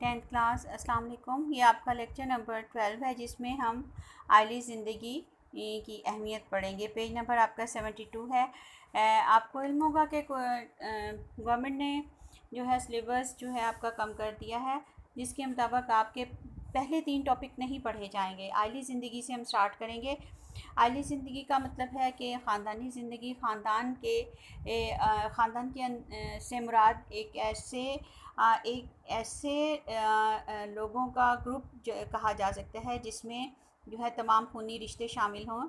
Tenth class السلام علیکم. یہ آپ کا لیکچر نمبر 12 ہے جس میں ہم آئلی زندگی کی اہمیت پڑھیں گے. پیج نمبر آپ کا 72 ہے. آپ کو علم ہوگا کہ گورنمنٹ نے جو ہے سلیبس جو ہے آپ کا کم کر دیا ہے، جس کے مطابق آپ کے پہلے 3 ٹاپک نہیں پڑھے جائیں گے. آئلی زندگی سے ہم سٹارٹ کریں گے. آئلی زندگی کا مطلب ہے کہ خاندانی زندگی. خاندان کے سے مراد ایک ایسے لوگوں کا گروپ کہا جا سکتا ہے جس میں جو ہے تمام خونی رشتے شامل ہوں،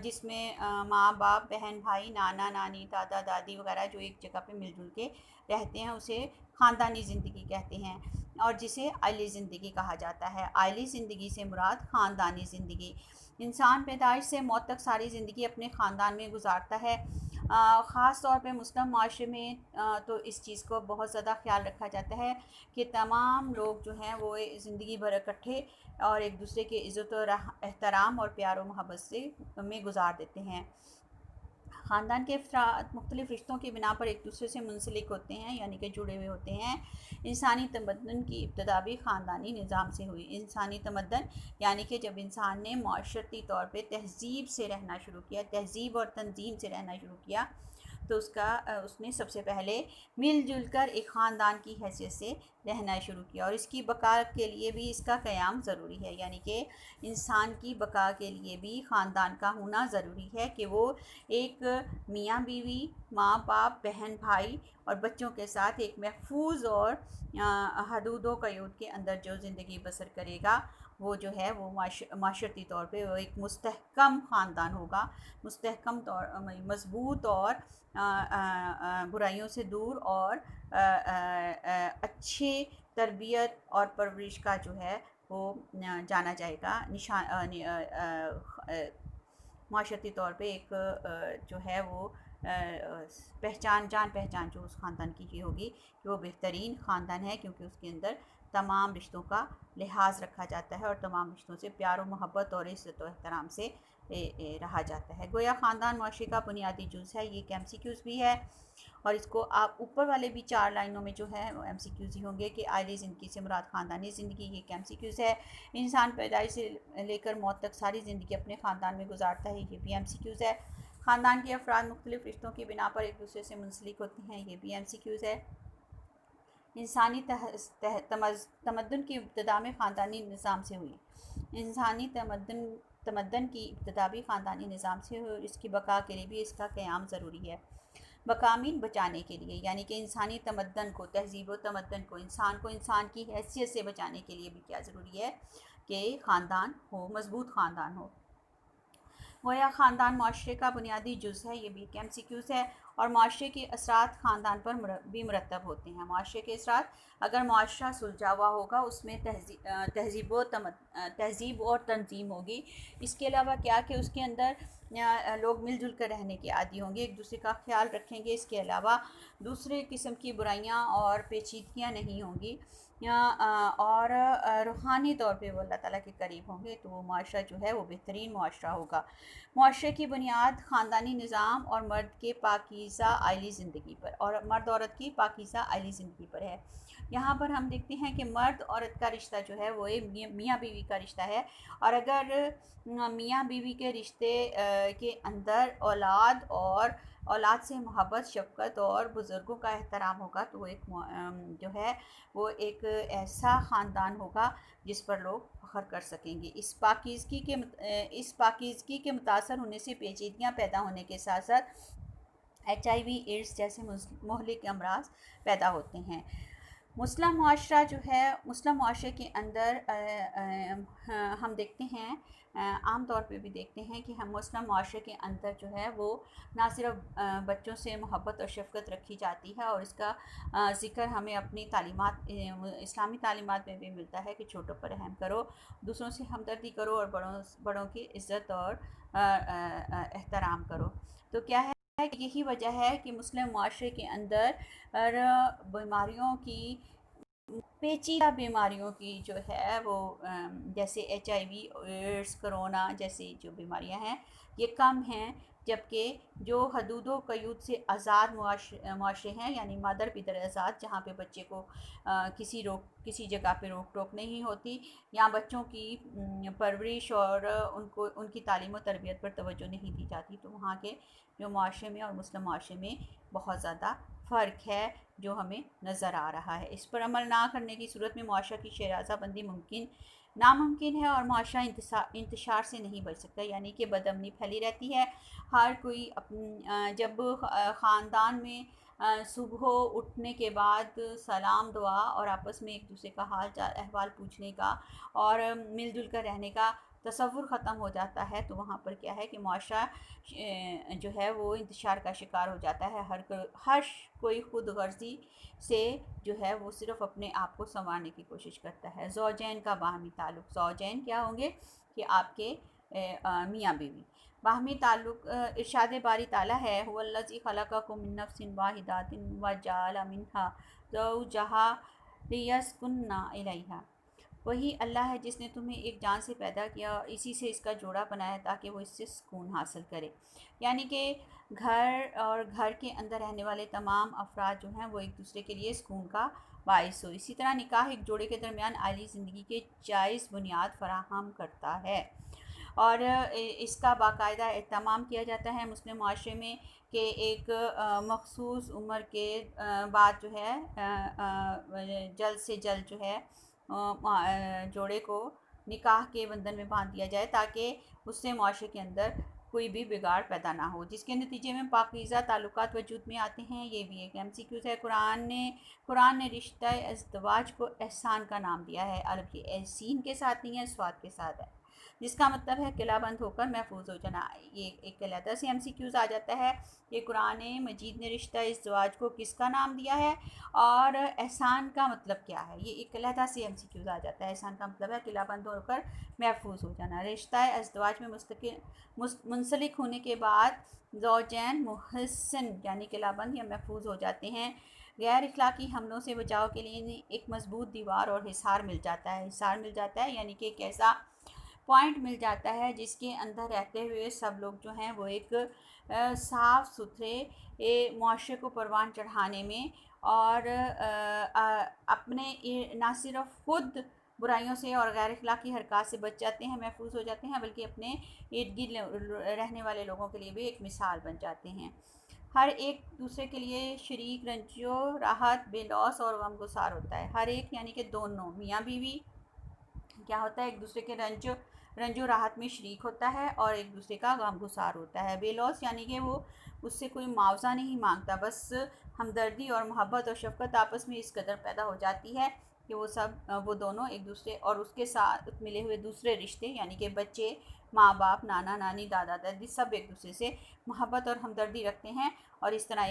جس میں ماں باپ، بہن بھائی، نانا نانی، دادا دادی وغیرہ جو ایک جگہ پہ مل جل کے رہتے ہیں، اسے خاندانی زندگی کہتے ہیں اور جسے آئلی زندگی کہا جاتا ہے. آئلی زندگی سے مراد خاندانی زندگی. انسان پیدائش سے موت تک ساری زندگی اپنے خاندان میں گزارتا ہے. خاص طور پہ مسلم معاشرے میں تو اس چیز کو بہت زیادہ خیال رکھا جاتا ہے کہ تمام لوگ جو ہیں وہ زندگی بھر اکٹھے اور ایک دوسرے کے عزت و احترام اور پیار و محبت سے میں گزار دیتے ہیں. خاندان کے افراد مختلف رشتوں کی بنا پر ایک دوسرے سے منسلک ہوتے ہیں، یعنی کہ جڑے ہوئے ہوتے ہیں. انسانی تمدن کی ابتدا بھی خاندانی نظام سے ہوئی. انسانی تمدن یعنی کہ جب انسان نے معاشرتی طور پہ تہذیب سے رہنا شروع کیا، تہذیب اور تنظیم سے رہنا شروع کیا، تو اس نے سب سے پہلے مل جل کر ایک خاندان کی حیثیت سے رہنا شروع کیا، اور اس کی بقا کے لیے بھی اس کا قیام ضروری ہے. یعنی کہ انسان کی بقا کے لیے بھی خاندان کا ہونا ضروری ہے کہ وہ ایک میاں بیوی، ماں باپ، بہن بھائی اور بچوں کے ساتھ ایک محفوظ اور حدود و قیود کے اندر جو زندگی بسر کرے گا، وہ جو ہے وہ معاشرتی طور پہ وہ ایک مستحکم خاندان ہوگا، مستحکم طور مضبوط اور برائیوں سے دور اور اچھی تربیت اور پرورش کا جو ہے وہ جانا جائے گا. معاشرتی طور پہ ایک جو ہے وہ پہچان جو اس خاندان کی یہ ہوگی کہ وہ بہترین خاندان ہے، کیونکہ اس کے اندر تمام رشتوں کا لحاظ رکھا جاتا ہے اور تمام رشتوں سے پیار و محبت اور عزت و احترام سے رہا جاتا ہے. گویا خاندان معاشرے کا بنیادی جز ہے. یہ ایک ایم سی کیوز بھی ہے، اور اس کو آپ اوپر والے بھی 4 لائنوں میں جو ہے وہ ایم سی کیوز ہی ہوں گے کہ آئلی زندگی سے مراد خاندانی زندگی. یہ ایک ایم سی کیوز ہے. انسان پیدائش سے لے کر موت تک ساری زندگی اپنے خاندان میں گزارتا ہے. یہ بھی ایم سی کیوز ہے. خاندان کے افراد مختلف رشتوں کی بنا پر ایک دوسرے سے منسلک ہوتے ہیں. یہ بھی ایم سی کیوز ہے. انسانی تمدن کی ابتدا میں خاندانی نظام سے ہوئی. انسانی تمدن کی ابتدا بھی خاندانی نظام سے ہوئی، اور اس کی بقا کے لیے بھی اس کا قیام ضروری ہے. مقامین بچانے کے لیے، یعنی کہ انسانی تمدن کو، تہذیب و تمدن کو انسان کی حیثیت سے بچانے کے لیے بھی کیا ضروری ہے کہ خاندان ہو، مضبوط خاندان ہو. گویا خاندان معاشرے کا بنیادی جز ہے. یہ بھی ایک ایم سی کیوز ہے. اور معاشرے کے اثرات خاندان پر بھی مرتب ہوتے ہیں. معاشرے کے اثرات: اگر معاشرہ سلجھا ہوا ہوگا، اس میں تہذیب اور تنظیم ہوگی. اس کے علاوہ کیا کہ اس کے اندر لوگ مل جل کر رہنے کے عادی ہوں گے، ایک دوسرے کا خیال رکھیں گے. اس کے علاوہ دوسرے قسم کی برائیاں اور پیچیدگیاں نہیں ہوں گی، اور روحانی طور پہ وہ اللہ تعالیٰ کے قریب ہوں گے، تو وہ معاشرہ جو ہے وہ بہترین معاشرہ ہوگا. معاشرے کی بنیاد خاندانی نظام اور مرد کے پاکیزہ آئلی زندگی پر، اور مرد عورت کی پاکیزہ آئلی زندگی پر ہے. یہاں پر ہم دیکھتے ہیں کہ مرد عورت کا رشتہ جو ہے وہ میاں بیوی کا رشتہ ہے، اور اگر میاں بیوی کے رشتے کے اندر اولاد سے محبت، شفقت اور بزرگوں کا احترام ہوگا، تو وہ ایک جو ہے وہ ایک ایسا خاندان ہوگا جس پر لوگ فخر کر سکیں گے. اس پاکیزگی کے متاثر ہونے سے پیچیدگیاں پیدا ہونے کے ساتھ ساتھ ایچ آئی وی، ایڈز جیسے مہلک امراض پیدا ہوتے ہیں. مسلم معاشرہ جو ہے، مسلم معاشرے کے اندر ہم دیکھتے ہیں، عام طور پہ بھی دیکھتے ہیں کہ ہم مسلم معاشرے کے اندر جو ہے وہ نہ صرف بچوں سے محبت اور شفقت رکھی جاتی ہے، اور اس کا ذکر ہمیں اپنی تعلیمات، اسلامی تعلیمات میں بھی ملتا ہے کہ چھوٹوں پر رحم کرو، دوسروں سے ہمدردی کرو اور بڑوں کی عزت اور احترام کرو. تو کیا ہے کہ یہی وجہ ہے کہ مسلم معاشرے کے اندر پیچیدہ بیماریوں کی جو ہے وہ جیسے H I V, AIDS, corona جیسی جو بیماریاں ہیں یہ کم ہیں. جبکہ جو حدود و قیود سے آزاد معاشرے ہیں، یعنی مادر پدر آزاد، جہاں پہ بچے کو کسی جگہ پہ روک ٹوک نہیں ہوتی، یا بچوں کی پرورش اور ان کی تعلیم و تربیت پر توجہ نہیں دی جاتی، تو وہاں کے جو معاشرے میں اور مسلم معاشرے میں بہت زیادہ فرق ہے جو ہمیں نظر آ رہا ہے۔ اس پر عمل نہ کرنے کی صورت میں معاشرہ کی شیرازہ بندی ناممکن ہے، اور معاشرہ انتشار سے نہیں بچ سکتا، یعنی کہ بدامنی پھیلی رہتی ہے۔ ہر کوئی جب خاندان میں صبح اٹھنے کے بعد سلام دعا اور آپس میں ایک دوسرے کا حال چال احوال پوچھنے کا اور مل جل کر رہنے کا تصور ختم ہو جاتا ہے، تو وہاں پر کیا ہے کہ معاشرہ جو ہے وہ انتشار کا شکار ہو جاتا ہے۔ ہر کوئی خود غرضی سے جو ہے وہ صرف اپنے آپ کو سنوارنے کی کوشش کرتا ہے۔ زوجین کا باہمی تعلق، زوجین کیا ہوں گے کہ آپ کے میاں بیوی۔ باہمی تعلق، ارشاد باری تعالیٰ ہے هو الذی خلقکم من نفس واحدۃ وجعل منها زوجها لیسکن الیہا، وہی اللہ ہے جس نے تمہیں ایک جان سے پیدا کیا اور اسی سے اس کا جوڑا بنایا تاکہ وہ اس سے سکون حاصل کرے، یعنی کہ گھر کے اندر رہنے والے تمام افراد جو ہیں وہ ایک دوسرے کے لیے سکون کا باعث ہو۔ اسی طرح نکاح ایک جوڑے کے درمیان عائلی زندگی کے جائز بنیاد فراہم کرتا ہے، اور اس کا باقاعدہ اہتمام کیا جاتا ہے مسلم معاشرے میں کہ ایک مخصوص عمر کے بعد جو ہے جلد سے جلد جو ہے جوڑے کو نکاح کے بندھن میں باندھ دیا جائے تاکہ اس سے معاشرے کے اندر کوئی بھی بگاڑ پیدا نہ ہو، جس کے نتیجے میں پاکیزہ تعلقات وجود میں آتے ہیں۔ یہ بھی ایک MCQ ہے۔ قرآن نے رشتہ ازدواج کو احسان کا نام دیا ہے، عربی سین کے ساتھ نہیں ہے، سواد کے ساتھ ہے، جس کا مطلب ہے قلعہ بند ہو کر محفوظ ہو جانا۔ یہ ایک علیحدہ سے MCQ آ جاتا ہے کہ قرآن مجید نے رشتہ ازدواج کو کس کا نام دیا ہے اور احسان کا مطلب کیا ہے۔ یہ ایک علیحدہ سے MCQ آ جاتا ہے۔ احسان کا مطلب ہے قلعہ بند ہو کر محفوظ ہو جانا۔ رشتہ ازدواج میں منسلک ہونے کے بعد زوجین محسن یعنی قلعہ بند یا محفوظ ہو جاتے ہیں۔ غیر اخلاقی حملوں سے بچاؤ کے لیے ایک مضبوط دیوار اور حصار مل جاتا ہے۔ حصار مل جاتا ہے یعنی کہ ایک ایسا پوائنٹ مل جاتا ہے جس کے اندر رہتے ہوئے سب لوگ جو ہیں وہ ایک صاف ستھرے معاشرے کو پروان چڑھانے میں اور اپنے نہ صرف خود برائیوں سے اور غیر اخلاقی حرکات سے بچ جاتے ہیں، محفوظ ہو جاتے ہیں، بلکہ اپنے ارد گرد رہنے والے لوگوں کے لیے بھی ایک مثال بن جاتے ہیں۔ ہر ایک دوسرے کے لیے شریک رنج و راحت، بے لوث اور غمگسار ہوتا ہے۔ ہر ایک یعنی کہ دونوں میاں بیوی کیا ہوتا ہے، ایک دوسرے کے رنج و راحت میں شریک ہوتا ہے اور ایک دوسرے کا غمگسار ہوتا ہے۔ بے لوث یعنی کہ وہ اس سے کوئی معاوضہ نہیں مانگتا، بس ہمدردی اور محبت اور شفقت آپس میں اس قدر پیدا ہو جاتی ہے کہ وہ دونوں ایک دوسرے اور اس کے ساتھ ملے ہوئے دوسرے رشتے یعنی کہ بچے، ماں باپ، نانا نانی، دادا دادی، سب ایک دوسرے سے محبت اور ہمدردی رکھتے ہیں، اور اس طرح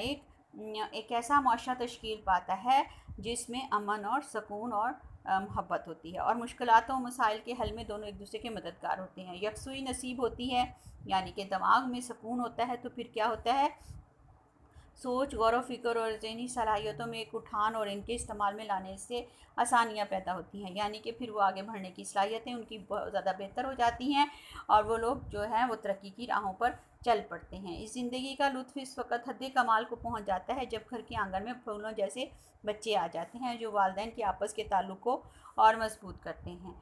ایک ایسا معاشرہ تشکیل پاتا ہے جس میں امن اور سکون اور محبت ہوتی ہے، اور مشکلات و مسائل کے حل میں دونوں ایک دوسرے کے مددگار ہوتے ہیں۔ یکسوئی نصیب ہوتی ہے یعنی کہ دماغ میں سکون ہوتا ہے، تو پھر کیا ہوتا ہے، سوچ، غور و فکر اور ذہنی صلاحیتوں میں ایک اٹھان اور ان کے استعمال میں لانے سے آسانیاں پیدا ہوتی ہیں، یعنی کہ پھر وہ آگے بڑھنے کی صلاحیتیں ان کی بہت زیادہ بہتر ہو جاتی ہیں اور وہ لوگ جو ہیں وہ ترقی کی راہوں پر چل پڑتے ہیں۔ اس زندگی کا لطف اس وقت حد کمال کو پہنچ جاتا ہے جب گھر کے آنگن میں پھولوں جیسے بچے آ جاتے ہیں جو والدین کے آپس کے تعلق کو اور مضبوط کرتے ہیں۔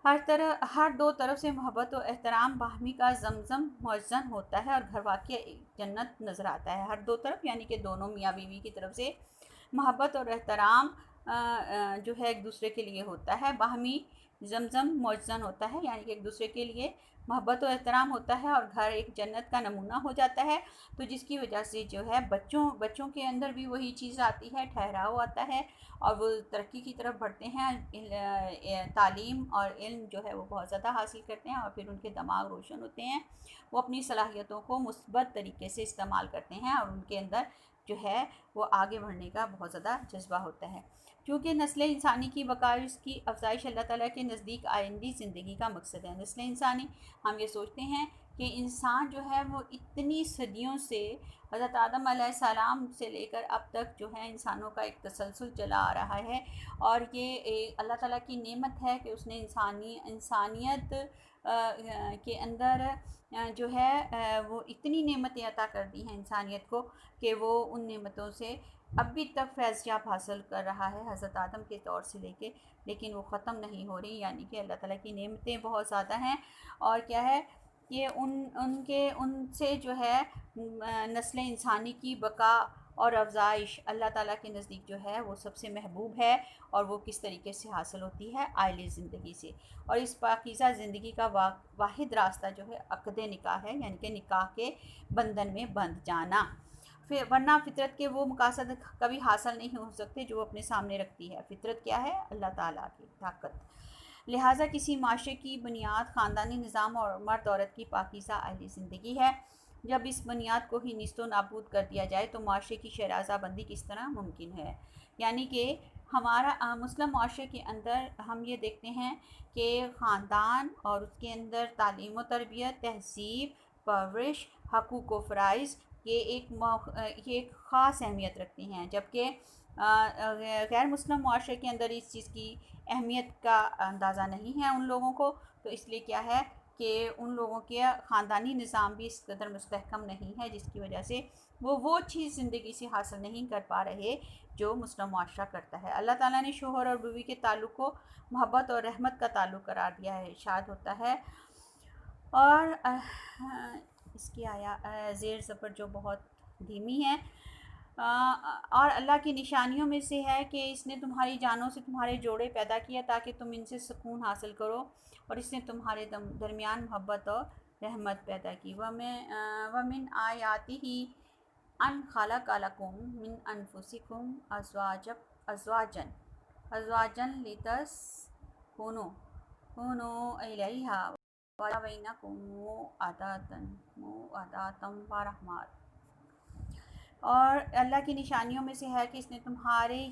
ہر دو طرف سے محبت و احترام باہمی کا زمزم موزن ہوتا ہے اور گھر واقعہ ایک جنت نظر آتا ہے۔ ہر دو طرف یعنی کہ دونوں میاں بیوی کی طرف سے محبت اور احترام جو ہے ایک دوسرے کے لیے ہوتا ہے، باہمی زمزم موزن ہوتا ہے یعنی کہ ایک دوسرے کے لیے محبت و احترام ہوتا ہے اور گھر ایک جنت کا نمونہ ہو جاتا ہے، تو جس کی وجہ سے جو ہے بچوں کے اندر بھی وہی چیز آتی ہے، ٹھہراؤ آتا ہے اور وہ ترقی کی طرف بڑھتے ہیں، تعلیم اور علم جو ہے وہ بہت زیادہ حاصل کرتے ہیں اور پھر ان کے دماغ روشن ہوتے ہیں، وہ اپنی صلاحیتوں کو مثبت طریقے سے استعمال کرتے ہیں اور ان کے اندر جو ہے وہ آگے بڑھنے کا بہت زیادہ جذبہ ہوتا ہے۔ کیونکہ نسل انسانی کی بقا اور اس کی افزائش اللہ تعالیٰ کے نزدیک آئندی زندگی کا مقصد ہے۔ نسل انسانی ہم یہ سوچتے ہیں کہ انسان جو ہے وہ اتنی صدیوں سے حضرت آدم علیہ السلام سے لے کر اب تک جو ہے انسانوں کا ایک تسلسل چلا آ رہا ہے، اور یہ اللہ تعالیٰ کی نعمت ہے کہ اس نے انسانیت کے اندر جو ہے وہ اتنی نعمتیں عطا کر دی ہیں انسانیت کو کہ وہ ان نعمتوں سے اب بھی تک فیض یاب حاصل کر رہا ہے حضرت آدم کے دور سے لے کے، لیکن وہ ختم نہیں ہو رہی، یعنی کہ اللہ تعالیٰ کی نعمتیں بہت زیادہ ہیں۔ اور کیا ہے کہ ان سے جو ہے نسل انسانی کی بقا اور افزائش اللہ تعالیٰ کے نزدیک جو ہے وہ سب سے محبوب ہے، اور وہ کس طریقے سے حاصل ہوتی ہے؟ عائلی زندگی سے، اور اس پاکیزہ زندگی کا واحد راستہ جو ہے عقد نکاح ہے، یعنی کہ نکاح کے بندھن میں بندھ جانا، ورنہ فطرت کے وہ مقاصد کبھی حاصل نہیں ہو سکتے جو اپنے سامنے رکھتی ہے۔ فطرت کیا ہے؟ اللہ تعالیٰ کی طاقت۔ لہٰذا کسی معاشرے کی بنیاد خاندانی نظام اور مرد عورت کی پاکیزہ عائلی زندگی ہے۔ جب اس بنیاد کو ہی نیست و نابود کر دیا جائے تو معاشرے کی شہرازہ بندی کس طرح ممکن ہے؟ یعنی کہ ہمارا مسلم معاشرے کے اندر ہم یہ دیکھتے ہیں کہ خاندان اور اس کے اندر تعلیم و تربیت، تہذیب، پرورش، حقوق و فرائض یہ ایک خاص اہمیت رکھتی ہیں، جبکہ غیر مسلم معاشرے کے اندر اس چیز کی اہمیت کا اندازہ نہیں ہے ان لوگوں کو، تو اس لیے کیا ہے کہ ان لوگوں کے خاندانی نظام بھی اس قدر مستحکم نہیں ہے، جس کی وجہ سے وہ چیز زندگی سے حاصل نہیں کر پا رہے جو مسلم معاشرہ کرتا ہے۔ اللہ تعالیٰ نے شوہر اور بیوی کے تعلق کو محبت اور رحمت کا تعلق قرار دیا ہے، ارشاد ہوتا ہے، اور اس کی زیر زبر جو بہت دھیمی ہے، اور اللہ کی نشانیوں میں سے ہے کہ اس نے تمہاری جانوں سے تمہارے جوڑے پیدا کیا تاکہ تم ان سے سکون حاصل کرو، اور اس نے تمہارے درمیان محبت اور رحمت پیدا کی۔ وَمِنْ آیَاتِهِ أَنْ خَلَقَ لَكُم مِّنْ أَنفُسِكُمْ أَزْوَاجًا لِتَسْكُنُوا إِلَيْهَا وَجَعَلَ بَيْنَكُم مَّوَدَّةً وَرَحْمَةً۔ اور اللہ کی نشانیوں میں سے ہے کہ اس نے تمہاری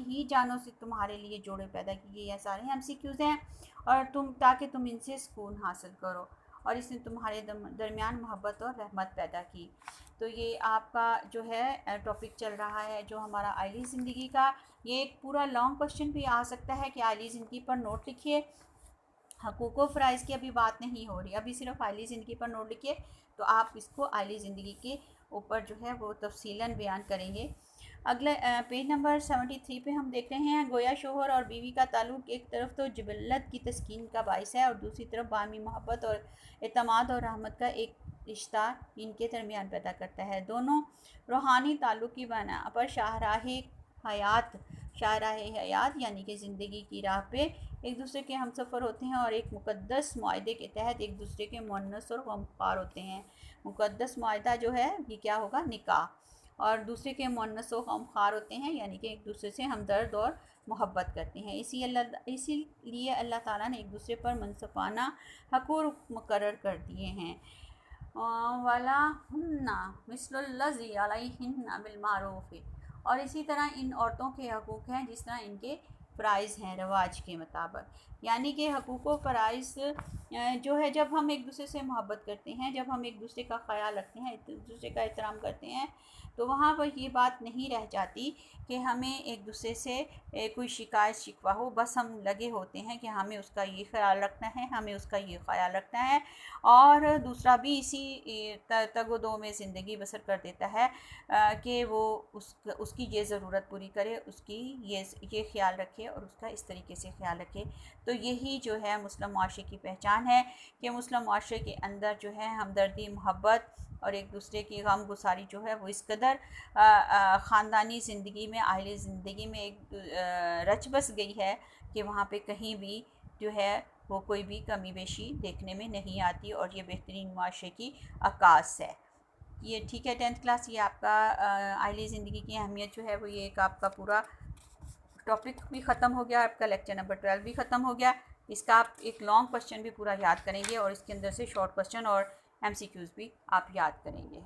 ہی جانوں سے تمہارے لیے جوڑے پیدا کیے، یہ سارے MCQs ہیں، اور تاکہ تم ان سے سکون حاصل کرو، اور اس نے تمہارے درمیان محبت اور رحمت پیدا کی۔ تو یہ آپ کا جو ہے ٹاپک چل رہا ہے جو ہمارا عائلی زندگی کا، یہ ایک پورا لانگ کوسچن بھی آ سکتا ہے کہ عائلی زندگی پر نوٹ لکھیے۔ حقوق و فرائض کی ابھی بات نہیں ہو رہی، ابھی صرف عائلی زندگی پر نوٹ لکھیے، تو آپ اس کو عائلی زندگی کے اوپر جو ہے وہ تفصیلاً بیان کریں گے۔ اگلے پیج نمبر 73 پہ ہم دیکھ رہے ہیں، گویا شوہر اور بیوی کا تعلق ایک طرف تو جبلت کی تسکین کا باعث ہے، اور دوسری طرف باہمی محبت اور اعتماد اور رحمت کا ایک رشتہ ان کے درمیان پیدا کرتا ہے۔ دونوں روحانی تعلق کی بنا پر شاہراہ حیات یعنی کہ زندگی کی راہ پہ ایک دوسرے کے ہم سفر ہوتے ہیں، اور ایک مقدس معاہدے کے تحت ایک دوسرے کے مونس اور غمخوار ہوتے ہیں۔ مقدس معاہدہ جو ہے یہ کیا ہوگا؟ نکاح، اور دوسرے کے مونس و غمخوار ہوتے ہیں، یعنی کہ ایک دوسرے سے ہمدرد اور محبت کرتے ہیں۔ اسی لیے اللہ تعالیٰ نے ایک دوسرے پر منصفانہ حقوق مقرر کر دیے ہیں۔ وَلَهُنَّ مِثْلُ الَّذِي عَلَيْهِنَّ بِالْمَعْرُوفِ، اور اسی طرح ان عورتوں کے حقوق ہیں جس طرح ان کے فرائض ہیں رواج کے مطابق، یعنی کہ حقوق و فرائض جو ہے جب ہم ایک دوسرے سے محبت کرتے ہیں، جب ہم ایک دوسرے کا خیال رکھتے ہیں، ایک دوسرے کا احترام کرتے ہیں، تو وہاں پر یہ بات نہیں رہ جاتی کہ ہمیں ایک دوسرے سے کوئی شکایت شکوہ ہو، بس ہم لگے ہوتے ہیں کہ ہمیں اس کا یہ خیال رکھنا ہے، ہمیں اس کا یہ خیال رکھنا ہے، اور دوسرا بھی اسی تگ و دو میں زندگی بسر کر دیتا ہے کہ وہ اس کی یہ ضرورت پوری کرے، اس کی یہ خیال رکھے، اور اس کا اس طریقے سے خیال رکھے۔ تو یہی جو ہے مسلم معاشرے کی پہچان ہے کہ مسلم معاشرے کے اندر جو ہے ہمدردی، محبت اور ایک دوسرے کی غم گساری جو ہے وہ اس قدر خاندانی زندگی میں، عائلی زندگی میں ایک رچ بس گئی ہے کہ وہاں پہ کہیں بھی جو ہے وہ کوئی بھی کمی بیشی دیکھنے میں نہیں آتی، اور یہ بہترین معاشرے کی عکاس ہے۔ یہ ٹھیک ہے 10th کلاس، یہ آپ کا عائلی زندگی کی اہمیت جو ہے وہ یہ ایک آپ کا پورا ٹاپک بھی ختم ہو گیا، آپ کا لیکچر نمبر 12 بھی ختم ہو گیا۔ اس کا آپ ایک لانگ کوسچن بھی پورا یاد کریں گے، اور اس کے اندر سے شارٹ کوسچن اور MCQs بھی آپ یاد کریں گے۔